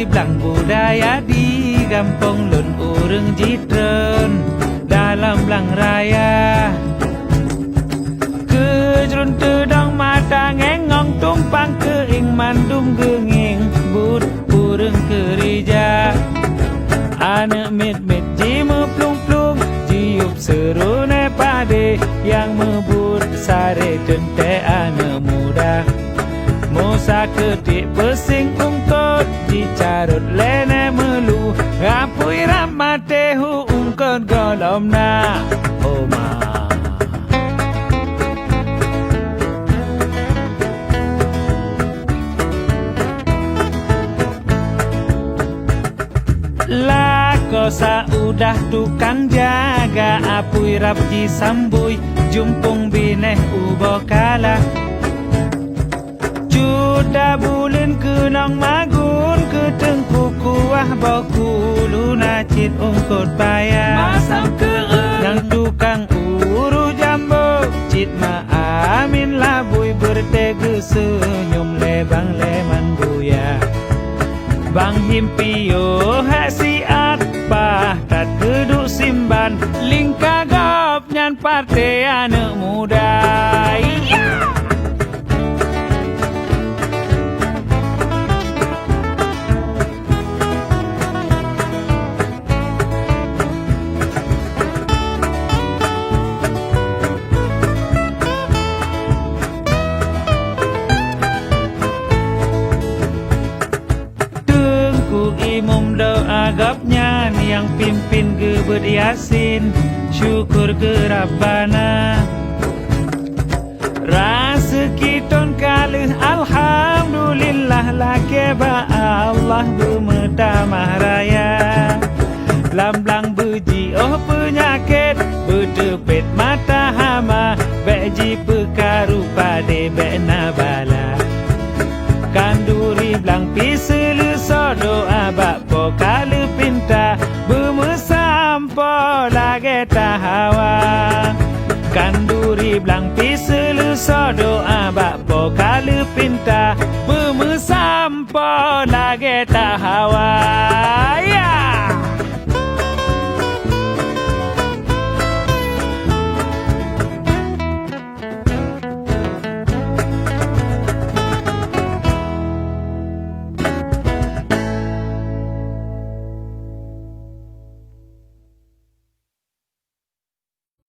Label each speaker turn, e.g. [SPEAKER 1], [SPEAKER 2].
[SPEAKER 1] belang budaya di kampung lun urang jitren dalam belang raya. Kejrun tedang mata ngengong tumpang keing mandum genging bud urang kerja. Anak mit-mit ji meplung-plung jiup seru ne pade yang mebut sare tente anak muda. Musa ketik pesing ungkot dicarut lene melu ngapui ramate hu ungkot golom na oma. Lako sa udah tukang jaga apui rapji sambui jumpung bineh ubo kala. Juta bulan kenang magun ketengku kuah boku luna cit ungkot bayar. Masam keeng yang tukang uru jambo cit ma amin labui bertege senyum lebang leman buya. Bang himpio hasiat pah tat keduk simban lingka gop nyan partai anak muda. Imam doa agapnya yang pimpin ke beryasin syukur ke Rabbana. Rasa kiton kalih alhamdulillah lake ba Allah bermetamah raya. Lamblang beji oh penyakit bertepet mata hama beji pekaru pade bena bala. Kanduri blang piselu sodo abak po kalu pinta bermesam po lage tahawa. Kanduri blang piselu sodo abak po kalu pinta bermesam po lage tahawa.